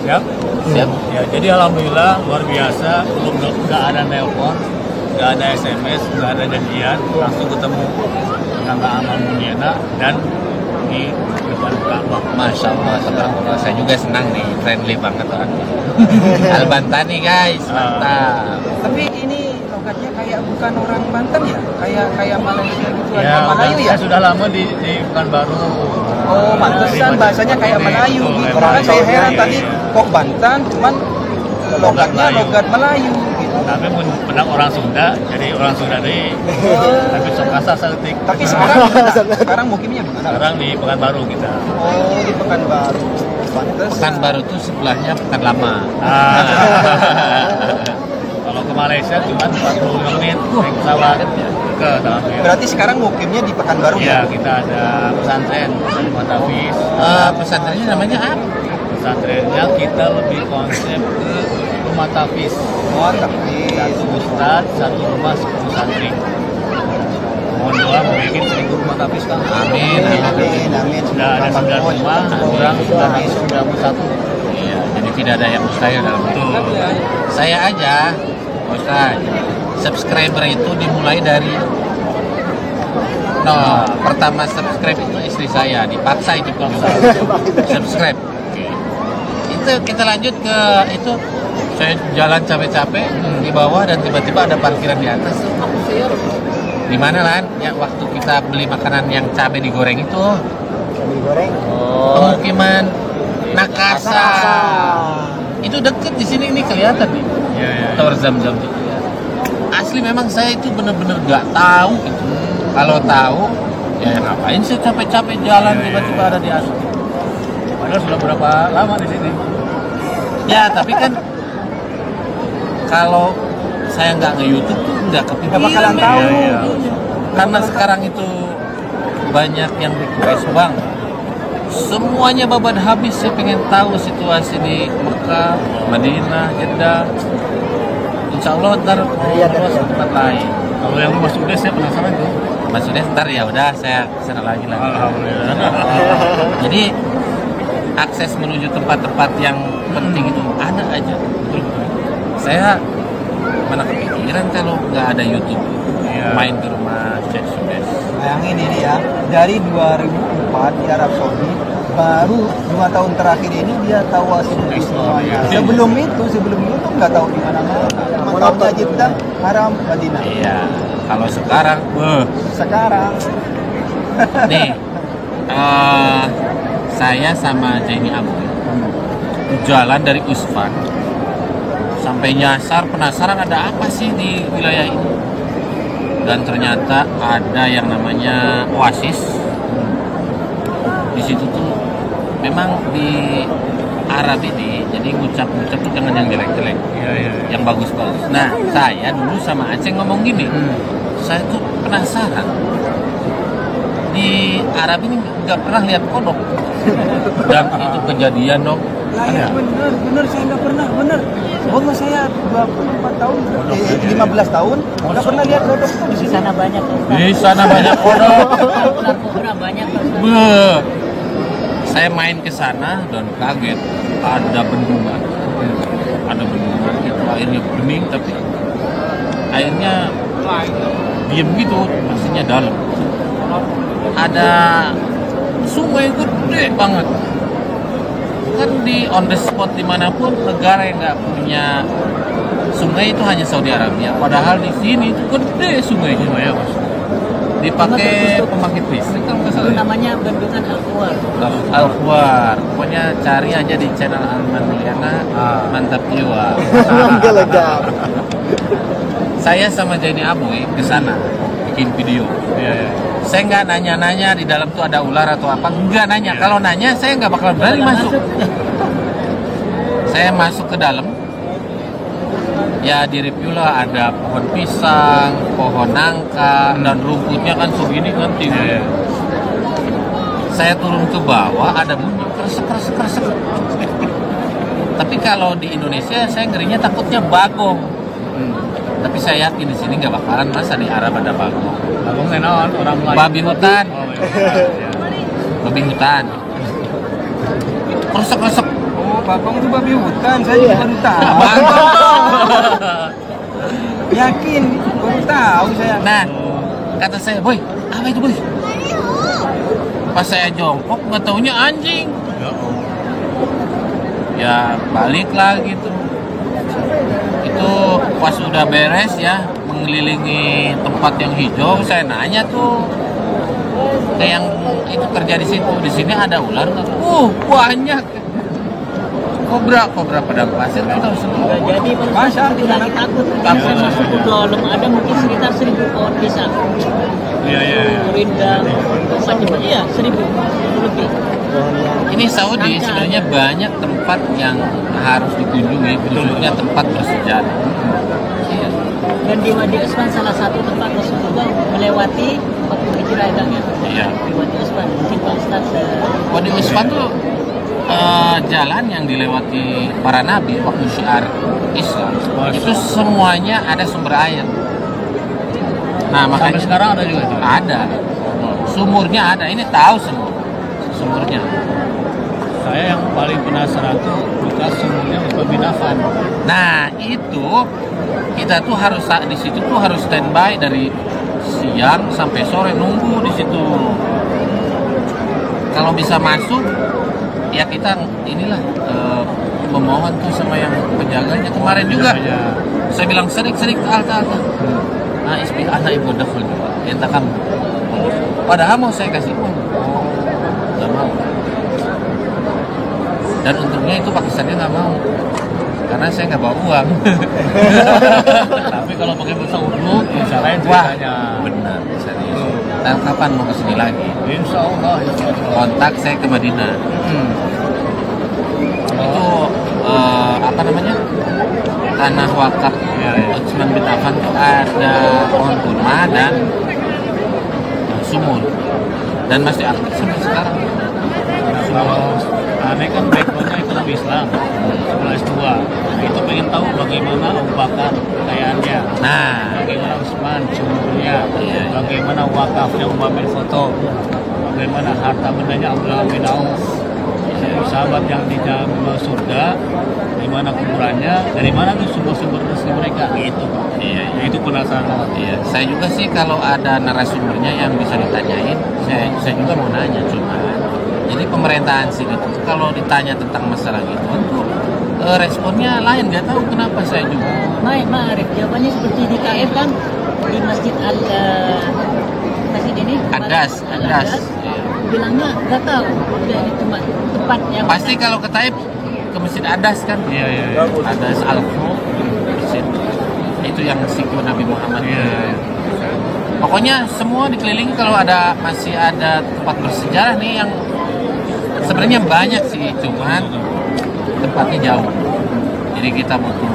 Siap. Siap. Ya, jadi alhamdulillah luar biasa, belum nggak ada nelpon, nggak ada SMS, nggak ada janjian, langsung ketemu dengan Kak Amal Muniana dan di depan Ka'bah. Masya Allah, tabarakallah. Saya juga senang nih, friendly banget kan. Al-Bantani guys, mantap. Tapi ini logatnya kayak bukan orang Banten ya? Kayak Malaysia gitu, Ya, Melayu ya? saya sudah lama di Pekanbaru. Oh, pantesan bahasanya kayak Melayu gitu. Kan saya heran tadi kok Banten, cuman logatnya logat Melayu gitu. Tapi pun benar orang Sunda, jadi orang Sunda deh. Tapi sok kasar seketik. Tapi sekarang mukimnya di mana? Sekarang di Pekanbaru kita. Oh, di Pekanbaru. Pantesan. Pekanbaru tuh sebelahnya Pekan Lama. Kalau ke Malaysia cuma 45 menit naik pesawat ke dalam. Berarti sekarang mukimnya di Pekanbaru Ya, ya? kita ada pesantren di Matafis. Pesantrennya namanya apa? Pesantrennya kita lebih konsep ke rumah tafis. Oh, tapi Satu ustad, satu rumah, 10 santri. Mohon doa mau bikin 1000 rumah tafis kan? Amin. amin. Sudah ada 9 rumah, kurang sudah 91. Iya, jadi tidak ada yang mustahil dalam itu. Saya aja, Ustaz, subscriber itu dimulai dari pertama subscribe itu istri saya, dipaksa itu subscribe. Itu kita lanjut ke itu, saya jalan capek-capek di bawah dan tiba-tiba ada parkiran di atas. Di mana Lan? Ya waktu kita beli makanan yang cabai digoreng itu. digoreng. Pemukiman Nakasa. Itu deket di sini, ini kelihatan nih. Iya. Tower Zam-Zam itu. Asli memang saya itu benar-benar nggak tahu itu. Kalau tahu, ya ngapain sih capek-capek jalan tiba-tiba ada di atas. Padahal sudah berapa lama di sini? Ya tapi kan kalau saya nggak nge-YouTube tuh nggak kepikiran. Nggak bakalan tahu. Iya. Karena sekarang itu banyak yang request bang. Semuanya babat habis, saya pengen tahu situasi di Mekah, Madinah, Jeddah. Insya Allah ntar mau terus ke tempat lain. Kalau yang rumah sudah saya penasaran tuh. Maksudnya ntar ya udah saya kesana lagi. Alhamdulillah. Jadi akses menuju tempat-tempat yang penting itu ada aja. Saya mana kepikiran kalau nggak ada YouTube. Iya. Main ke rumah Syekh Sudes. Bayangin ini ya, dari 2004 di Arab Saudi, baru 2 tahun terakhir ini dia tahu asal semuanya. Sebelum itu nggak tahu di mana-mana. Mekahnya Jeddah, Haram, Madinah. Iya. Kalau sekarang, Sekarang nih, saya sama Jaini Abu jalan dari Usfan sampai nyasar, penasaran ada apa sih di wilayah ini. Dan ternyata ada yang namanya Oasis. Di situ tuh memang di Arab ini, jadi ngucap-ngucap tuh jangan yang jelek-jelek, yang bagus-bagus. Nah, saya dulu sama Aceh ngomong gini, saya tuh penasaran. Di Arab ini nggak pernah lihat kodok. Dan itu kejadian dong. ya, bener saya nggak pernah, bener. Umur saya 24 tahun, 15 tahun, nggak pernah lihat kodok tuh Di sana banyak. Di sana banyak kodok. Ular banyak. Saya main ke sana dan kaget, ada bendungan. Ada bendungan itu airnya bening tapi airnya diem gitu, maksudnya dalam. Ada sungai gede banget. Kan di on the spot dimanapun negara yang nggak punya sungai itu hanya Saudi Arabia. Padahal di sini itu gede sungainya ya mas. Dipakai pembangkit listrik kalau nggak salah. Namanya bendungan Al-Quwar. Al-Quwar. Pokoknya cari aja di channel Alman Mulyana. Mantap jiwa. Saya sama Jaini Aboy ke sana bikin video. Saya nggak nanya-nanya di dalam tuh ada ular atau apa, nggak nanya. Kalau nanya saya nggak bakal berani masuk. Saya masuk ke dalam, ya di review lah ada pohon pisang, pohon nangka, dan rumputnya kan segini kan tinggi. Saya turun ke bawah ada bunyi kresek. Tapi kalau di Indonesia saya ngerinya takutnya bagong. Tapi saya yakin di sini nggak bakalan, masa di Arab ada bagong. Bagong nenon orang Melayu. Babi hutan. Oh, iya. Babi hutan. Kresek. Abang itu babi hutan, saya juga baru tahu. Yakin, baru tahu saya. Nah, kata saya, boy, apa itu boy? Pas saya jongkok, nggak taunya anjing. Ya balik lah gitu. Itu pas udah beres ya, mengelilingi tempat yang hijau, saya nanya tuh ke yang itu kerja di situ, di sini ada ular nggak? Banyak. Kobra padang pasir kita harus semua. Jadi Masa? tidak takut. Bisa masuk ke dalam ada mungkin sekitar 1.000 pohon bisa. Iya. Rindang, macam-macam ya 1.000 lebih. Ini Saudi sebenarnya banyak tempat yang harus dikunjungi, khususnya tempat bersejarah. Iya. Dan di Wadi Usman salah satu tempat Rasulullah melewati waktu hijrah ya. Iya. Di Wadi Usman mungkin Pak Ustaz. Wadi Usman tuh jalan yang dilewati para nabi waktu syiar Islam itu semuanya ada sumber air. Nah makanya Sampai sekarang ada juga itu. ada sumurnya ada. Ini tahu semua sumurnya. Saya yang paling penasaran tuh bekas sumurnya Usman bin Affan. Nah itu kita tuh harus di situ tuh harus standby dari siang sampai sore nunggu di situ. Kalau bisa masuk ya kita inilah memohon tuh sama yang penjaganya kemarin juga. Saya bilang serik tal. Nah isbi anak ibu daful juga. Entah kamu. Padahal mau saya kasih uang. Gak mau. Dan untungnya itu Pakistannya nggak mau. Karena saya nggak bawa uang. Tapi kalau pakai bahasa Urdu, insya Allah Wah, ceritanya. benar. Serius. Dan kapan mau kesini lagi? Insya Allah. Kontak saya ke Madinah. Itu apa namanya? Tanah wakaf Utsman bin Affan itu ada pohon kurma dan sumur dan masih aktif sampai sekarang. Kalau aneh kan backgroundnya ekonomi Islam, sekolah S2. Itu pengen tahu bagaimana Abu Bakar kekayaannya, Nah, bagaimana Utsman sumurnya, Iya. bagaimana wakafnya Umar bin Khattab, bagaimana harta bendanya Abdullah bin Auf, sahabat yang di dalam surga, di mana kuburannya, dari mana tuh sumber-sumber rezeki mereka, itu Pak. iya. Itu penasaran banget. Iya, saya juga sih kalau ada narasumbernya yang bisa ditanyain, saya juga mau nanya cuma. Jadi pemerintahan sini tuh kalau ditanya tentang masalah gitu tuh responnya lain, nggak tahu kenapa saya juga. Ma'arif, jawabannya seperti di KF kan di Masjid Masjid ini Adas. Iya. Bilangnya nggak tahu, udah di tempat yang Pasti kalau ke Taif ke Masjid Adas kan? Iya. Adas Al-Khu, masjid itu yang siku Nabi Muhammad. Iya. Pokoknya semua dikelilingi kalau masih ada tempat bersejarah nih yang sebenarnya banyak sih, cuman tempatnya jauh. Jadi kita butuh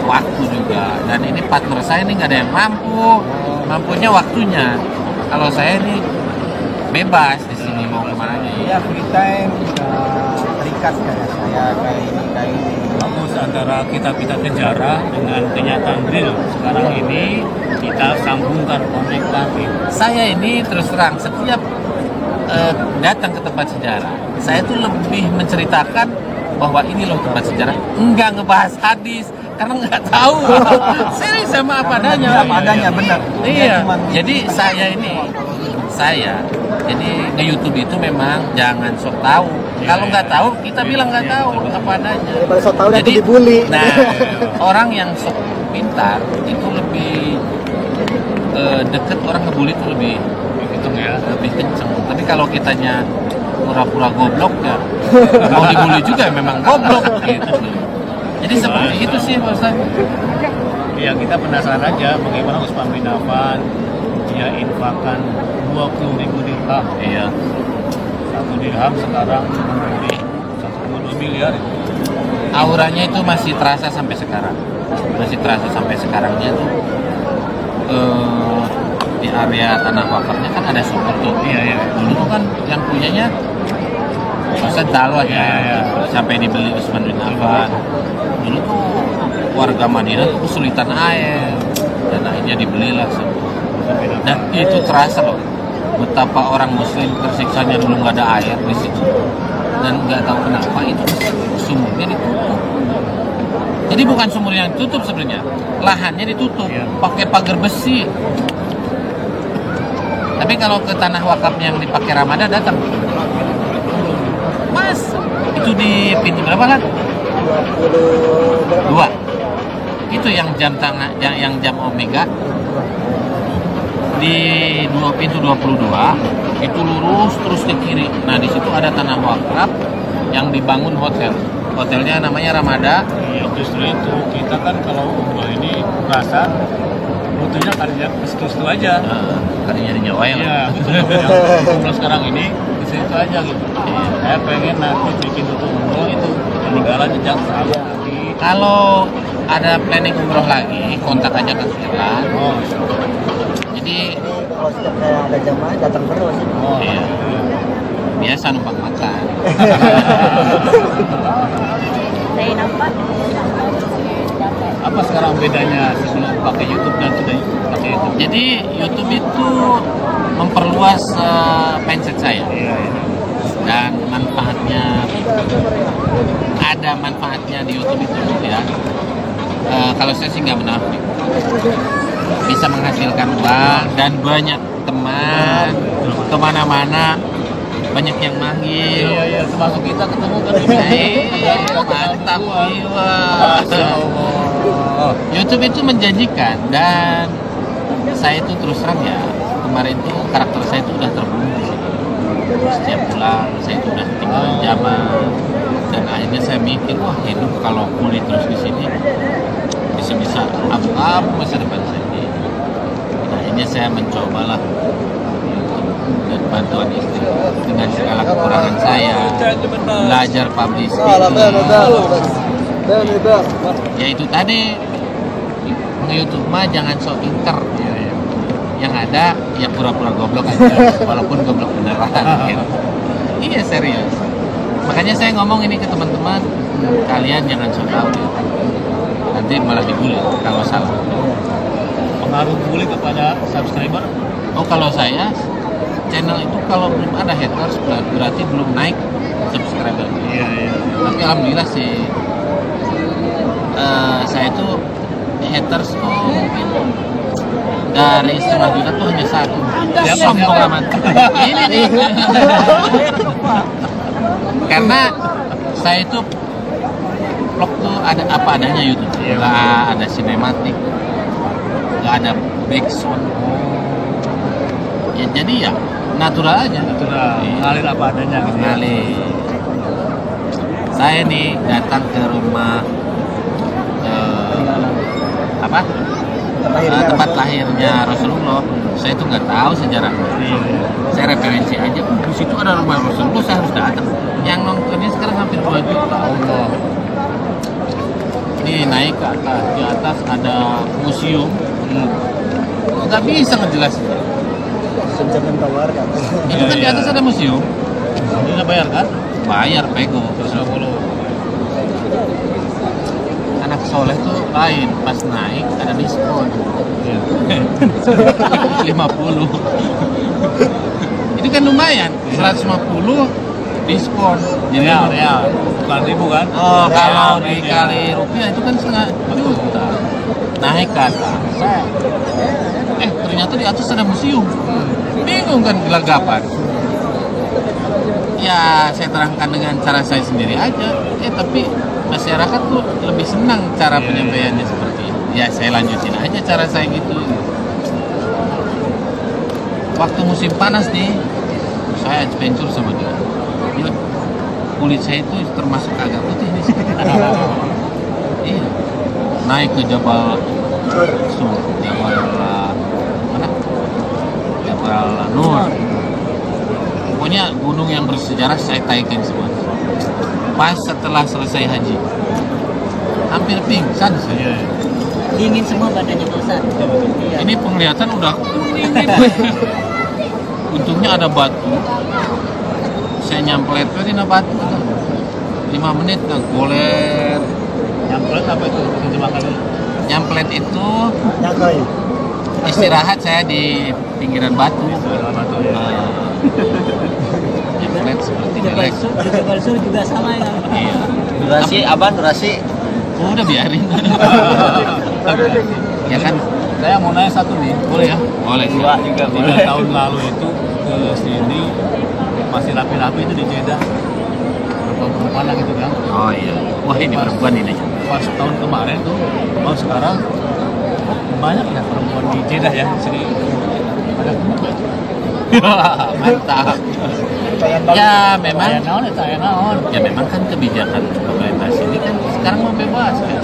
waktu juga. Dan ini partner saya nih nggak ada yang mampunya waktunya. Kalau saya nih bebas di sini mau kemana aja. Ya free time terikat kayak saya kayak ini. Bagus antara kita kejar dengan kenyataan real sekarang ini, kita sambungkan, konekkan. Saya ini terus terang setiap datang ke tempat sejarah, saya tuh lebih menceritakan bahwa ini loh tempat sejarah, enggak ngebahas hadis karena nggak tahu. Serius sama apa adanya. Apa adanya benar. Iya. Jadi jadi di YouTube itu memang jangan sok tahu. Kalau nggak tahu kita bilang nggak tahu apa adanya. Daripada sok tahu nanti Jadi dibully. nah orang yang sok pintar itu lebih deket orang ngebully itu lebih kenceng. Tapi kalau kitanya pura-pura goblok ya mau dibully juga memang goblok gitu. Jadi seperti itu sih Mas. Ya kita penasaran aja bagaimana Utsman bin Affan dia infakkan 20.000 dirham. Iya. 1 dirham sekarang menjadi 1,2 miliar. Auranya itu masih terasa sampai sekarang. Sekarangnya tuh di area tanah wakafnya kan ada sumur tuh. Iya. Dulu tuh kan yang punyanya Ustaz tahu aja. Iya. Sampai dibeli Utsman bin Affan. Dulu tuh warga Madinah tuh kesulitan air dan akhirnya dibelilah semua. Dan itu terasa loh betapa orang muslim tersiksanya dulu nggak ada air di situ. dan nggak tahu kenapa itu sumurnya ditutup. Jadi bukan sumur yang ditutup sebenarnya, lahannya ditutup pakai pagar besi. Tapi kalau ke tanah wakaf yang dipakai Ramada datang, Mas, itu di pintu berapa kan? 2. Itu yang jam tangan, yang jam Omega di pintu 22 itu lurus terus ke kiri. Nah di situ ada tanah wakaf yang dibangun hotel. Hotelnya namanya Ramada. Iya, justru itu kita kan kalau umroh ini merasa rutenya kalinya ke situ aja. Tadinya di Jawa ya. Iya, yang umroh sekarang ini ke situ aja gitu. Saya pengen nanti bikin tutup umroh itu peninggalan jejak sahabat Nabi. Kalau ada planning umroh lagi, kontak aja ke Firlan. Oh, Jadi Kalau setiap saya ada jamaah datang terus. oh, iya, biasa numpang makan. Saya nampak. apa sekarang bedanya sebelum pakai YouTube dan sudah pakai YouTube? Jadi YouTube itu memperluas mindset saya. Iya, iya. Dan manfaatnya, ada manfaatnya di YouTube itu ya. Kalau saya sih nggak menafik, bisa menghasilkan uang dan banyak teman kemana-mana, banyak yang manggil. Iya, iya, termasuk kita ketemu kan di Mantap, iya. YouTube itu menjanjikan dan saya itu terus terang ya, kemarin itu karakter saya itu udah terbunuh di sini. Setiap pulang saya itu udah tinggal zaman dan akhirnya saya mikir, wah hidup kalau kulit terus di sini bisa abu-abu masa depan saya ini. Akhirnya saya mencobalah dan bantuan istri dengan segala kekurangan saya, belajar publishing, yaitu tadi nge-YouTube mah jangan sok pinter, yang ada ya pura-pura goblok aja, walaupun goblok beneran gitu. Iya serius, makanya saya ngomong ini ke teman-teman, kalian jangan sok tahu ya. Nanti malah dibully kalau salah. pengaruh bully kepada subscriber. Oh kalau saya channel itu kalau belum ada haters berarti belum naik subscriber. Iya, iya. Tapi alhamdulillah sih saya tuh haters tuh mungkin dari 1,5 juta tuh hanya 1. Sombong amat. Ini nih. Karena saya itu vlog tuh ada apa adanya YouTube. Nggak ada sinematik, nggak ada backsound. Ya jadi ya natural aja. Natural, ngalir apa adanya gitu ya. Ngalir. Saya nih datang ke rumah tempat lahirnya Rasulullah. Saya tuh nggak tahu sejarahnya. Iya, iya. Saya referensi aja, di situ ada rumah Rasulullah, saya harus datang. Yang nontonnya sekarang hampir 2 juta. Allah. Ini naik ke atas, di atas ada museum. Nggak bisa ngejelasin. Jangan tawar kan. Itu kan di atas ada museum. Ini bayar kan? Bayar pego. 150. Anak soleh tuh lain, pas naik ada diskon. 50. Itu kan lumayan, 150 diskon. Jadi Real, bukan ribu kan? oh, kalau Real, dikali rupiah itu kan setengah juta. Naik ke atas. Ternyata di atas ada museum. Bingung kan gelagapan. Ya saya terangkan dengan cara saya sendiri aja. Tapi masyarakat tuh lebih senang cara penyampaiannya seperti itu. Ya saya lanjutin aja cara saya gitu. Waktu musim panas nih, saya adventure sama dia. Gila, kulit saya itu termasuk agak putih nih. Iya. Naik ke Jabal Sur, Jabal mana? Jabal Nur. Pokoknya gunung yang bersejarah saya taikin semua. Pas setelah selesai haji, hampir pingsan saya. Dingin semua badannya Pak Ustaz. Iya. Ini penglihatan udah kuning nih. Untungnya ada batu. Saya nyamplet di batu. 5 menit udah goler. Nyamplet apa itu? Terjemahkan dulu. Nyamplet itu Nyakoi. istirahat saya di pinggiran batu. Batu ya. Jadi flat seperti Jabal Delek. Sur, di Jabal Sur juga sama ya. Iya. Durasi Aban, durasi. Udah biarin. Ya kan? Saya mau nanya satu nih, boleh ya? Boleh. Dua juga 3 tahun lalu itu ke sini masih rapi-rapi itu di Jeddah. Perempuan lah gitu kan. Oh iya. Wah ini perempuan ini. Pas tahun kemarin tuh, mau sekarang banyak ya perempuan di Jeddah ya di sini. Ada gemuk ya? Mantap. Ya memang. Saya naon. Ya memang kan kebijakan pemerintah sini kan sekarang membebaskan.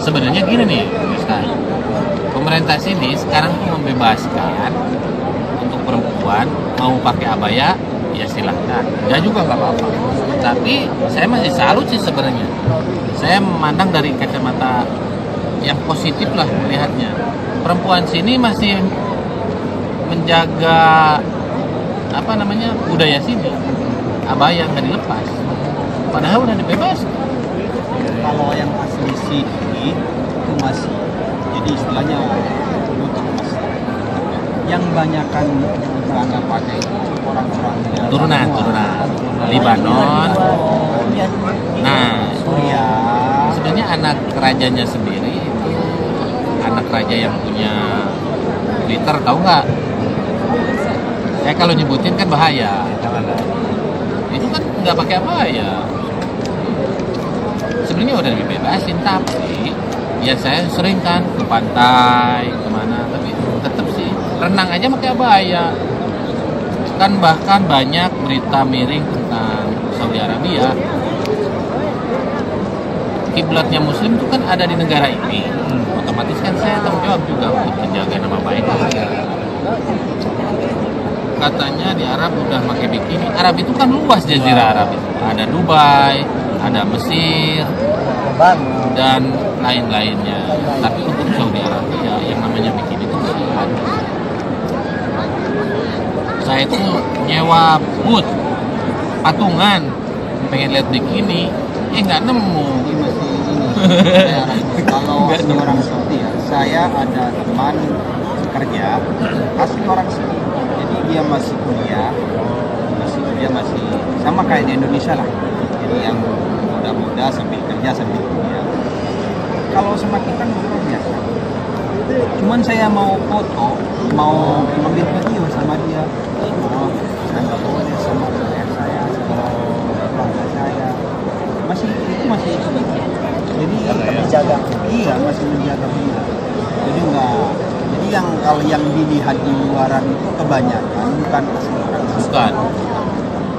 Sebenarnya gini nih, Ustaz. Pemerintah sini sekarang tuh membebaskan untuk perempuan mau pakai abaya ya silahkan, ya juga nggak apa-apa. Tapi saya masih salut sih sebenarnya. Saya memandang dari kacamata yang positif lah melihatnya. Perempuan sini masih menjaga apa namanya budaya sini, abaya nggak dilepas. Padahal udah dibebaskan. Kalau yang asli sini itu masih, jadi istilahnya untuk masih. Yang banyakan yang nggak pakai itu orang-orang yang Turunan Libanon. Nah, Suriah. sebenarnya anak rajanya sendiri itu anak raja yang punya Twitter, tahu nggak? Saya kalau nyebutin kan bahaya. Itu kan nggak pakai abaya. Sebenarnya udah dibebasin, tapi ya saya sering kan ke pantai kemana, tapi tetap sih renang aja pakai abaya. Kan bahkan banyak berita miring tentang Saudi Arabia. Kiblatnya Muslim itu kan ada di negara ini. Otomatis kan saya tanggung jawab juga untuk menjaga nama baik. Katanya di Arab udah pakai bikini. Arab itu kan luas, jazirah Arab itu. Ada Dubai, ada Mesir, dan lain-lainnya. Tapi untuk Saudi Arabia yang namanya bikini itu nggak ada. Saya itu nyewa booth patungan pengen lihat bikini, nggak nemu. Kalau asli orang Saudi ya, saya ada teman kerja asli orang sini, jadi dia masih kuliah masih sama kayak di Indonesia lah, jadi yang muda-muda sambil kerja sambil kuliah. Kalau sama kita ngobrol biasa, cuman saya mau foto, mau ambil video sama dia, saya nggak boleh sama ayah saya, sama keluarga saya, masih jadi menjaga, iya masih menjaga dia. Jadi enggak, jadi yang kalau yang dilihat di luaran itu kebanyakan bukan asli orang. Bukan.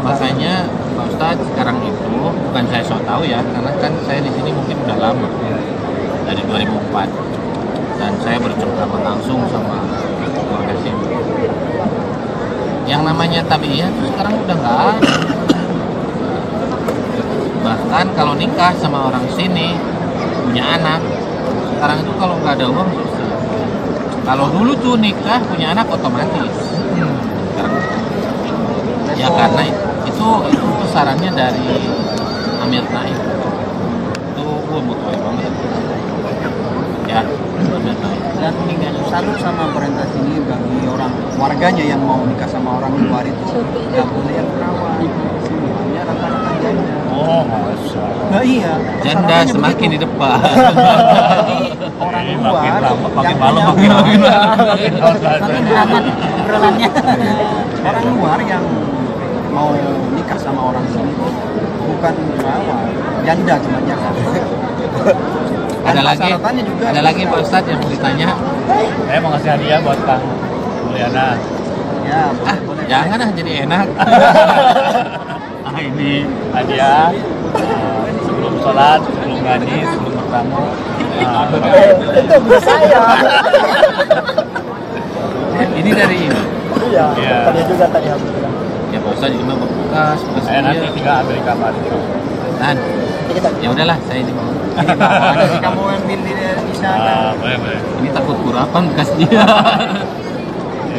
Makanya Pak Ustadz sekarang itu bukan saya so tahu ya, karena kan saya di sini mungkin udah lama dari 2004 dan saya bercengkrama langsung sama keluarga sini. Yang namanya tabiiyah itu sekarang udah nggak ada. Bahkan kalau nikah sama orang sini punya anak, sekarang itu kalau nggak ada uang susah. Kalau dulu tuh nikah punya anak otomatis. Sekarang ya karena itu sarannya dari Amir Naif. Itu gua mutuai banget. Ya, Amir Naif. Dan salut sama pemerintah sini bagi orang warganya yang mau nikah sama orang luar itu nggak boleh yang perawan, semuanya rata-rata janda. Oh, masa. Nah iya. Janda syaratnya semakin di begitu. depan. Jadi orang Ini luar makin lama, makin yang malam, punya makin uang, Makin hangat obrolannya. orang luar yang mau nikah sama orang sini bukan perawan, janda cuma janda. Ada lagi, Persyaratannya juga ada lagi Pak Ustadz yang mau ditanya. Saya mau ngasih hadiah buat Kang Mulyana. Ya, boleh. Jangan jadi enak. Ini hadiah sebelum sholat, sebelum ngaji, sebelum bertamu. Itu bisa saya. Ini dari ini. Iya. Iya. Tadi juga tadi alhamdulillah. Ya Pak Ustadz ini mah bekas Saya nanti tinggal ambil di kamar. Dan ya udahlah saya di bawah. Ada kamu ambil di sana. Boleh. Ini takut kurapan bekas dia.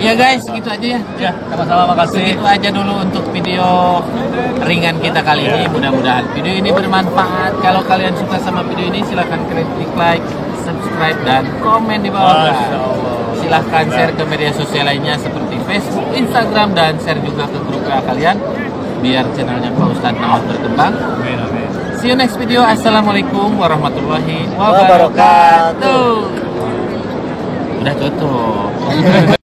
Ya guys, gitu aja ya. Ya, sama-sama makasih. Segitu aja dulu untuk video ringan kita kali ini. Mudah-mudahan video ini bermanfaat. Kalau kalian suka sama video ini silahkan klik like, subscribe, dan komen di bawah. Masya Allah. Silahkan share ke media sosial lainnya seperti Facebook, Instagram, dan share juga ke grup WA kalian. biar channelnya Pak Ustadz Ahmad berkembang. Amin, amin. See you next video. Assalamualaikum warahmatullahi Wabarakatuh. wabarakatuh. Udah tutup.